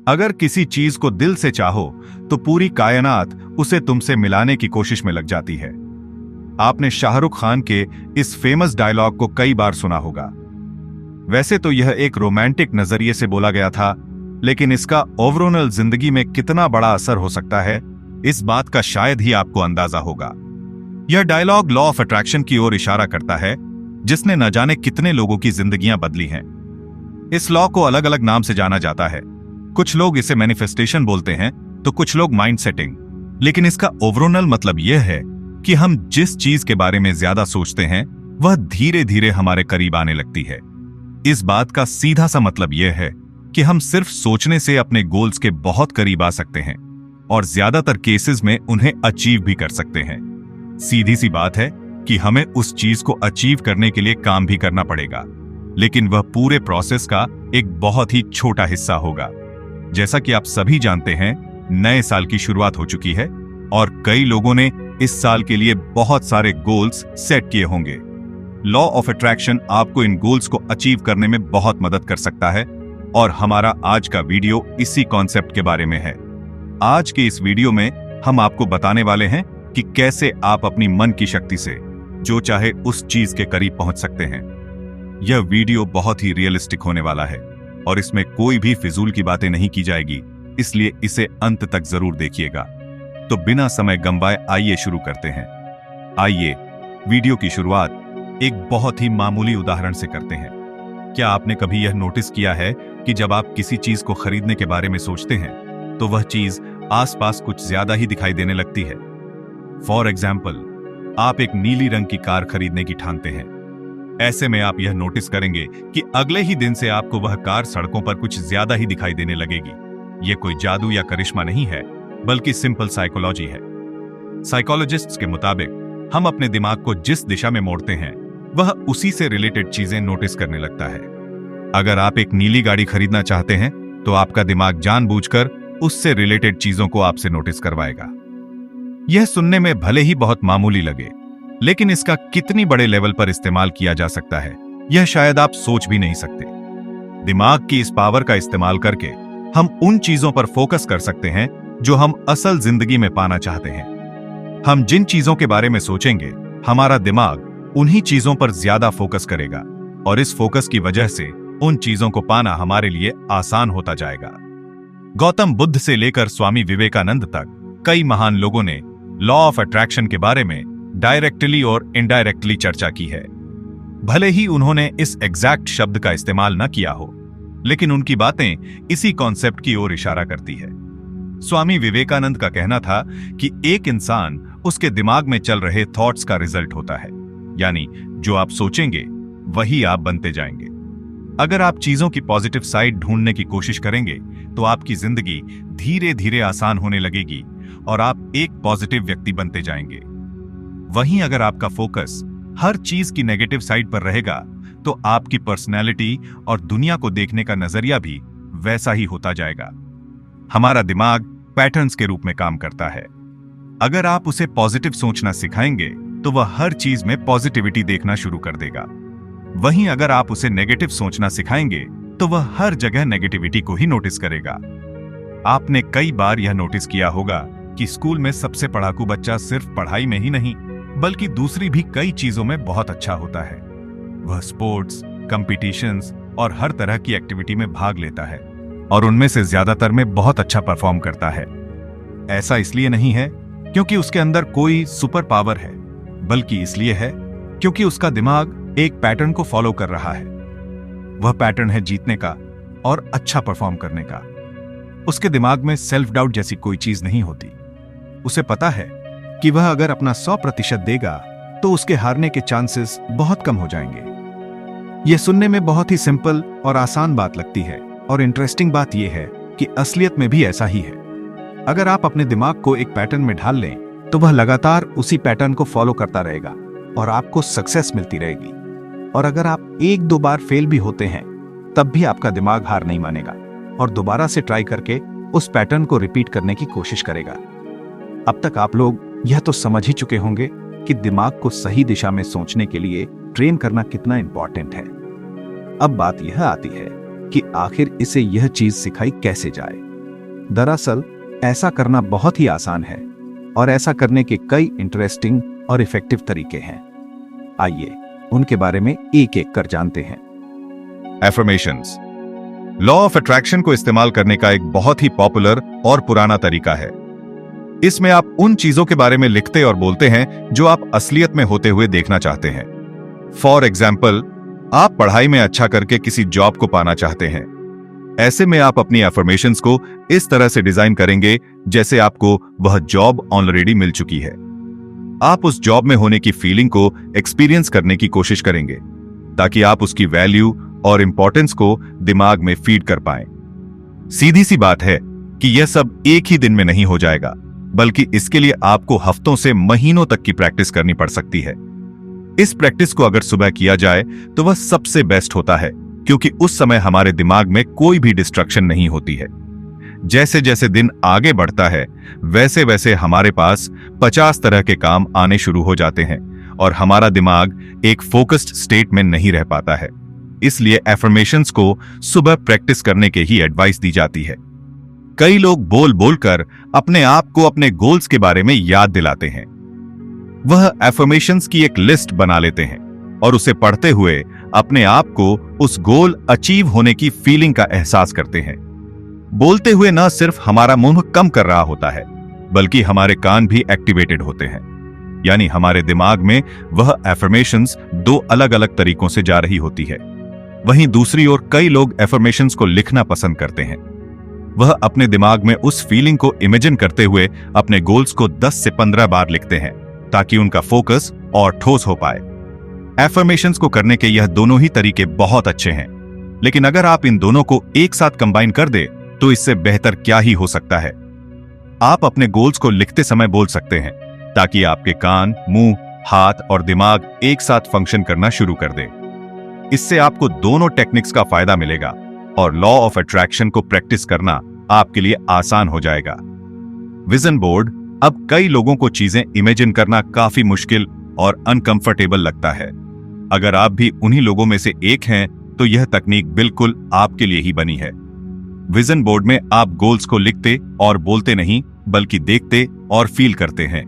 अगर किसी चीज को दिल से चाहो तो पूरी कायनात उसे तुमसे मिलाने की कोशिश में लग जाती है। आपने शाहरुख खान के इस फेमस डायलॉग को कई बार सुना होगा। वैसे तो यह एक रोमांटिक नजरिए से बोला गया था, लेकिन इसका ओवरऑल जिंदगी में कितना बड़ा असर हो सकता है, इस बात का शायद ही आपको अंदाजा होगा। यह डायलॉग लॉ ऑफ अट्रैक्शन की ओर इशारा करता है, जिसने न जाने कितने लोगों की जिंदगियां बदली हैं। इस लॉ को अलग अलग नाम से जाना जाता है। कुछ लोग इसे मैनिफेस्टेशन बोलते हैं, तो कुछ लोग माइंड सेटिंग। लेकिन इसका ओवरऑल मतलब यह है कि हम जिस चीज के बारे में ज्यादा सोचते हैं, वह धीरे धीरे हमारे करीब आने लगती है। इस बात का सीधा सा मतलब यह है कि हम सिर्फ सोचने से अपने गोल्स के बहुत करीब आ सकते हैं और ज्यादातर केसेस में उन्हें अचीव भी कर सकते हैं। सीधी सी बात है कि हमें उस चीज को अचीव करने के लिए काम भी करना पड़ेगा, लेकिन वह पूरे प्रोसेस का एक बहुत ही छोटा हिस्सा होगा। जैसा कि आप सभी जानते हैं, नए साल की शुरुआत हो चुकी है और कई लोगों ने इस साल के लिए बहुत सारे गोल्स सेट किए होंगे। लॉ ऑफ अट्रैक्शन आपको इन गोल्स को अचीव करने में बहुत मदद कर सकता है और हमारा आज का वीडियो इसी कॉन्सेप्ट के बारे में है। आज के इस वीडियो में हम आपको बताने वाले हैं कि कैसे आप अपनी मन की शक्ति से जो चाहे उस चीज के करीब पहुंच सकते हैं। यह वीडियो बहुत ही रियलिस्टिक होने वाला है और इसमें कोई भी फिजूल की बातें नहीं की जाएगी, इसलिए इसे अंत तक जरूर देखिएगा। तो बिना समय गंवाए आइए शुरू करते हैं। आइए वीडियो की शुरुआत एक बहुत ही मामूली उदाहरण से करते हैं। क्या आपने कभी यह नोटिस किया है कि जब आप किसी चीज को खरीदने के बारे में सोचते हैं तो वह चीज आसपास कुछ ज्यादा ही दिखाई देने लगती है। फॉर एग्जाम्पल, आप एक नीली रंग की कार खरीदने की ठानते हैं। ऐसे में आप यह नोटिस करेंगे कि अगले ही दिन से आपको वह कार सड़कों पर कुछ ज्यादा ही दिखाई देने लगेगी। यह कोई जादू या करिश्मा नहीं है, बल्कि सिंपल साइकोलॉजी है। साइकोलॉजिस्ट्स के मुताबिक हम अपने दिमाग को जिस दिशा में मोड़ते हैं, वह उसी से रिलेटेड चीजें नोटिस करने लगता है। अगर आप एक नीली गाड़ी खरीदना चाहते हैं, तो आपका दिमाग जानबूझकर उससे रिलेटेड चीजों को आपसे नोटिस करवाएगा। यह सुनने में भले ही बहुत मामूली लगे, लेकिन इसका कितनी बड़े लेवल पर इस्तेमाल किया जा सकता है, यह शायद आप सोच भी नहीं सकते। दिमाग की इस पावर का इस्तेमाल करके हम उन चीजों पर फोकस कर सकते हैं जो हम असल जिंदगी में पाना चाहते हैं। हम जिन चीजों के बारे में सोचेंगे, हमारा दिमाग उन्हीं चीजों पर ज्यादा फोकस करेगा और इस फोकस की वजह से उन चीजों को पाना हमारे लिए आसान होता जाएगा। गौतम बुद्ध से लेकर स्वामी विवेकानंद तक कई महान लोगों ने लॉ ऑफ अट्रैक्शन के बारे में डायरेक्टली और इनडायरेक्टली चर्चा की है। भले ही उन्होंने इस एग्जैक्ट शब्द का इस्तेमाल न किया हो, लेकिन उनकी बातें इसी कॉन्सेप्ट की ओर इशारा करती है। स्वामी विवेकानंद का कहना था कि एक इंसान उसके दिमाग में चल रहे थॉट्स का रिजल्ट होता है, यानी जो आप सोचेंगे वही आप बनते जाएंगे। अगर आप चीजों की पॉजिटिव साइड ढूंढने की कोशिश करेंगे, तो आपकी जिंदगी धीरे धीरे आसान होने लगेगी और आप एक पॉजिटिव व्यक्ति बनते जाएंगे। वहीं अगर आपका फोकस हर चीज की नेगेटिव साइड पर रहेगा, तो आपकी पर्सनैलिटी और दुनिया को देखने का नजरिया भी वैसा ही होता जाएगा। हमारा दिमाग पैटर्न्स के रूप में काम करता है। अगर आप उसे पॉजिटिव सोचना सिखाएंगे, तो वह हर चीज में पॉजिटिविटी देखना शुरू कर देगा। वहीं अगर आप उसे नेगेटिव सोचना सिखाएंगे, तो वह हर जगह नेगेटिविटी को ही नोटिस करेगा। आपने कई बार यह नोटिस किया होगा कि स्कूल में सबसे पढ़ाकू बच्चा सिर्फ पढ़ाई में ही नहीं, बल्कि दूसरी भी कई चीजों में बहुत अच्छा होता है। वह स्पोर्ट्स, कंपटीशंस और हर तरह की एक्टिविटी में भाग लेता है और उनमें से ज्यादातर में बहुत अच्छा परफॉर्म करता है। ऐसा इसलिए नहीं है क्योंकि उसके अंदर कोई सुपर पावर है, बल्कि इसलिए है क्योंकि उसका दिमाग एक पैटर्न को फॉलो कर रहा है। वह पैटर्न है जीतने का और अच्छा परफॉर्म करने का। उसके दिमाग में सेल्फ डाउट जैसी कोई चीज नहीं होती। उसे पता है कि वह अगर अपना 100% देगा, तो उसके हारने के चांसेस बहुत कम हो जाएंगे। यह सुनने में बहुत ही सिंपल और आसान बात लगती है, और इंटरेस्टिंग बात यह है कि असलियत में भी ऐसा ही है। अगर आप अपने दिमाग को एक पैटर्न में ढाल लें, तो वह लगातार उसी पैटर्न को फॉलो करता रहेगा और आपको सक्सेस मिलती रहेगी। और अगर आप एक दो बार फेल भी होते हैं, तब भी आपका दिमाग हार नहीं मानेगा और दोबारा से ट्राई करके उस पैटर्न को रिपीट करने की कोशिश करेगा। अब तक आप लोग यह तो समझ ही चुके होंगे कि दिमाग को सही दिशा में सोचने के लिए ट्रेन करना कितना इंपॉर्टेंट है। अब बात यह आती है कि आखिर इसे यह चीज सिखाई कैसे जाए। दरअसल ऐसा करना बहुत ही आसान है और ऐसा करने के कई इंटरेस्टिंग और इफेक्टिव तरीके हैं। आइए उनके बारे में एक एक कर जानते हैं। एफर्मेशंस लॉ ऑफ अट्रैक्शन को इस्तेमाल करने का एक बहुत ही पॉपुलर और पुराना तरीका है। इसमें आप उन चीजों के बारे में लिखते और बोलते हैं जो आप असलियत में होते हुए देखना चाहते हैं। फॉर एग्जाम्पल, आप पढ़ाई में अच्छा करके किसी जॉब को पाना चाहते हैं। ऐसे में आप अपनी एफर्मेशंस को इस तरह से डिजाइन करेंगे जैसे आपको वह जॉब ऑलरेडी मिल चुकी है। आप उस जॉब में होने की फीलिंग को एक्सपीरियंस करने की कोशिश करेंगे ताकि आप उसकी वैल्यू और इंपॉर्टेंस को दिमाग में फीड कर पाएं। सीधी सी बात है कि यह सब एक ही दिन में नहीं हो जाएगा, बल्कि इसके लिए आपको हफ्तों से महीनों तक की प्रैक्टिस करनी पड़ सकती है। इस प्रैक्टिस को अगर सुबह किया जाए तो वह सबसे बेस्ट होता है, क्योंकि उस समय हमारे दिमाग में कोई भी डिस्ट्रक्शन नहीं होती है। जैसे जैसे दिन आगे बढ़ता है वैसे वैसे हमारे पास 50 तरह के काम आने शुरू हो जाते हैं और हमारा दिमाग एक फोकस्ड स्टेट में नहीं रह पाता है। इसलिए एफर्मेशंस को सुबह प्रैक्टिस करने के ही एडवाइस दी जाती है। कई लोग बोल बोलकर अपने आप को अपने गोल्स के बारे में याद दिलाते हैं। वह एफर्मेशंस की एक लिस्ट बना लेते हैं और उसे पढ़ते हुए अपने आप को उस गोल अचीव होने की फीलिंग का एहसास करते हैं। बोलते हुए न सिर्फ हमारा मुंह कम कर रहा होता है, बल्कि हमारे कान भी एक्टिवेटेड होते हैं, यानी हमारे दिमाग में वह एफर्मेशंस दो अलग अलग तरीकों से जा रही होती है। वहीं दूसरी ओर कई लोग एफर्मेशंस को लिखना पसंद करते हैं। वह अपने दिमाग में उस फीलिंग को इमेजिन करते हुए अपने गोल्स को 10 से 15 बार लिखते हैं ताकि उनका फोकस और ठोस हो पाए। एफर्मेशंस को करने के यह दोनों ही तरीके बहुत अच्छे हैं, लेकिन अगर आप इन दोनों को एक साथ कंबाइन कर दे तो इससे बेहतर क्या ही हो सकता है। आप अपने गोल्स को लिखते समय बोल सकते हैं ताकि आपके कान, मुंह, हाथ और दिमाग एक साथ फंक्शन करना शुरू कर दे। इससे आपको दोनों टेक्निक्स का फायदा मिलेगा और लॉ ऑफ अट्रैक्शन को प्रैक्टिस करना आपके लिए आसान हो जाएगा। विजन बोर्ड अब कई लोगों को चीजें इमेजिन करना काफी मुश्किल और अनकंफर्टेबल लगता है। अगर आप भी उन्हीं लोगों में से एक हैं तो यह तकनीक बिल्कुल आपके लिए ही बनी है। विजन बोर्ड में आप गोल्स को लिखते और बोलते नहीं, बल्कि देखते और फील करते हैं।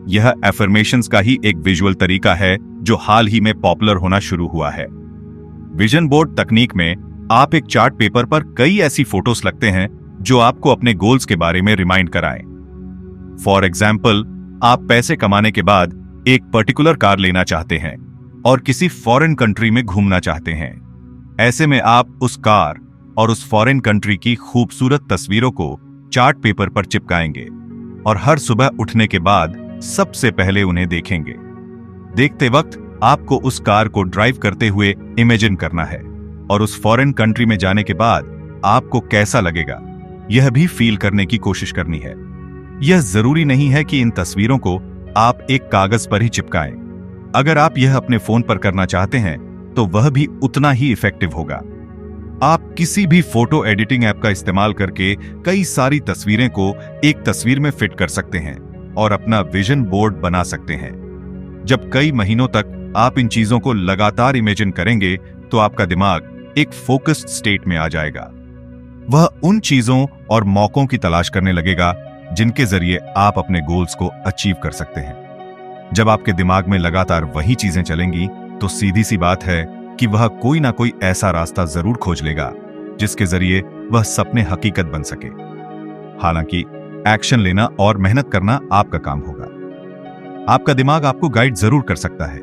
यह एफर्मेशंस का ही एक विजुअल तरीका है जो हाल ही में पॉपुलर होना शुरू हुआ है। विजन बोर्ड तकनीक में आप एक चार्ट पेपर पर कई ऐसी फोटोज लगते हैं जो आपको अपने गोल्स के बारे में रिमाइंड कराएं। फॉर एग्जाम्पल, आप पैसे कमाने के बाद एक पर्टिकुलर कार लेना चाहते हैं और किसी फॉरेन कंट्री में घूमना चाहते हैं। ऐसे में आप उस कार और उस फॉरेन कंट्री की खूबसूरत तस्वीरों को चार्ट पेपर पर चिपकाएंगे और हर सुबह उठने के बाद सबसे पहले उन्हें देखेंगे। देखते वक्त आपको उस कार को ड्राइव करते हुए इमेजिन करना है और उस फॉरेन कंट्री में जाने के बाद आपको कैसा लगेगा यह भी फील करने की कोशिश करनी है। यह जरूरी नहीं है कि इन तस्वीरों को आप एक कागज पर ही चिपकाएं। अगर आप यह अपने फोन पर करना चाहते हैं तो वह भी उतना ही इफेक्टिव होगा। आप किसी भी फोटो एडिटिंग ऐप का इस्तेमाल करके कई सारी तस्वीरें को एक तस्वीर में फिट कर सकते हैं और अपना विजन बोर्ड बना सकते हैं। जब कई महीनों तक आप इन चीजों को लगातार इमेजिन करेंगे तो आपका दिमाग एक फोकस्ड स्टेट में आ जाएगा। वह उन चीजों और मौकों की तलाश करने लगेगा जिनके जरिए आप अपने गोल्स को अचीव कर सकते हैं। जब आपके दिमाग में लगातार वही चीजें चलेंगी तो सीधी सी बात है कि वह कोई ना कोई ऐसा रास्ता जरूर खोज लेगा जिसके जरिए वह सपने हकीकत बन सके। हालांकि एक्शन लेना और मेहनत करना आपका काम होगा। आपका दिमाग आपको गाइड जरूर कर सकता है,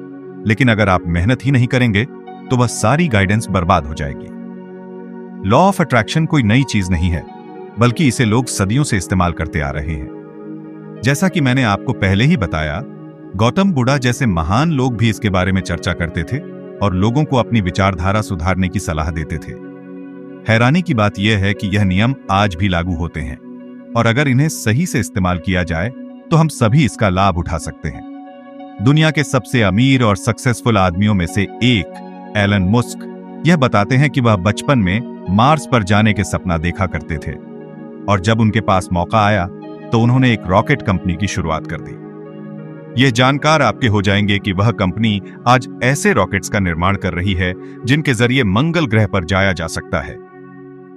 लेकिन अगर आप मेहनत ही नहीं करेंगे तो वह सारी गाइडेंस बर्बाद हो जाएगी। लॉ ऑफ अट्रैक्शन कोई नई चीज नहीं है, बल्कि इसे लोग सदियों से इस्तेमाल करते आ रहे हैं। जैसा कि मैंने आपको पहले ही बताया, गौतम बुद्ध जैसे महान लोग भी इसके बारे में चर्चा करते थे और लोगों को अपनी विचारधारा सुधारने की सलाह देते थे। हैरानी की बात यह है कि यह नियम आज भी लागू होते हैं और अगर इन्हें सही से इस्तेमाल किया जाए तो हम सभी इसका लाभ उठा सकते हैं। दुनिया के सबसे अमीर और सक्सेसफुल आदमियों में से एक एलन मस्क यह बताते हैं कि वह बचपन में मार्स पर जाने के सपना देखा करते थे और जब उनके पास मौका आया तो उन्होंने एक रॉकेट कंपनी की शुरुआत कर दी। यह जानकार आपके हो जाएंगे कि वह कंपनी आज ऐसे रॉकेट्स का निर्माण कर रही है जिनके जरिए मंगल ग्रह पर जाया जा सकता है।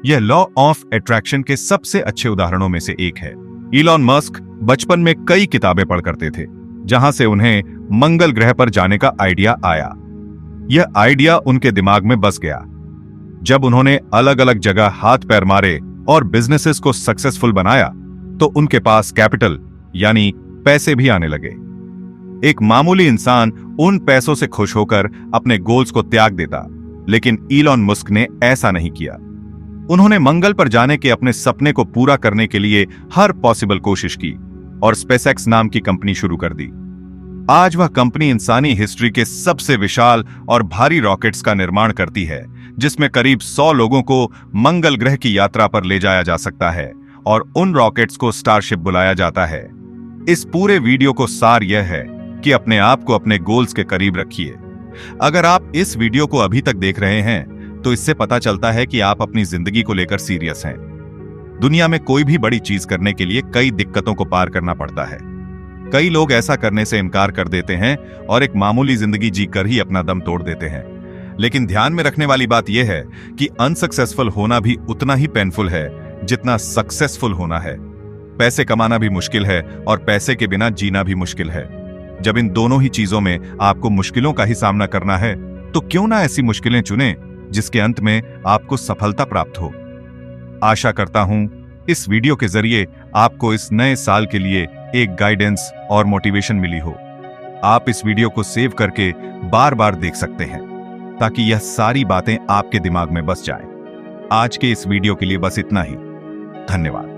यह लॉ ऑफ अट्रैक्शन के सबसे अच्छे उदाहरणों में से एक है। इलॉन मस्क बचपन में कई किताबें पढ़ करते थे, जहां से उन्हें मंगल ग्रह पर जाने का आइडिया आया। यह आइडिया उनके दिमाग में बस गया। जब उन्होंने अलग अलग जगह हाथ पैर मारे और बिजनेसेस को सक्सेसफुल बनाया, तो उनके पास कैपिटल यानी पैसे भी आने लगे। एक मामूली इंसान उन पैसों से खुश होकर अपने गोल्स को त्याग देता, लेकिन इलॉन मस्क ने ऐसा नहीं किया। उन्होंने मंगल पर जाने के अपने सपने को पूरा करने के लिए हर पॉसिबल कोशिश की और स्पेसएक्स नाम की कंपनी शुरू कर दी। आज वह कंपनी इंसानी हिस्ट्री के सबसे विशाल और भारी रॉकेट्स का निर्माण करती है, जिसमें करीब 100 लोगों को मंगल ग्रह की यात्रा पर ले जाया जा सकता है और उन रॉकेट्स को स्टारशिप बुलाया जाता है। इस पूरे वीडियो को सार यह है कि अपने आप को अपने गोल्स के करीब रखिए। अगर आप इस वीडियो को अभी तक देख रहे हैं, तो इससे पता चलता है कि आप अपनी जिंदगी को लेकर सीरियस हैं। दुनिया में कोई भी बड़ी चीज करने के लिए कई दिक्कतों को पार करना पड़ता है। कई लोग ऐसा करने से इनकार कर देते हैं और एक मामूली जिंदगी जीकर ही अपना दम तोड़ देते हैं। लेकिन ध्यान में रखने वाली बात यह है कि अनसक्सेसफुल होना भी उतना ही पेनफुल है जितना सक्सेसफुल होना है। पैसे कमाना भी मुश्किल है और पैसे के बिना जीना भी मुश्किल है। जब इन दोनों ही चीजों में आपको मुश्किलों का ही सामना करना है, तो क्यों ना ऐसी मुश्किलें चुनें जिसके अंत में आपको सफलता प्राप्त हो। आशा करता हूं इस वीडियो के जरिए आपको इस नए साल के लिए एक गाइडेंस और मोटिवेशन मिली हो। आप इस वीडियो को सेव करके बार बार देख सकते हैं, ताकि यह सारी बातें आपके दिमाग में बस जाएं। आज के इस वीडियो के लिए बस इतना ही। धन्यवाद।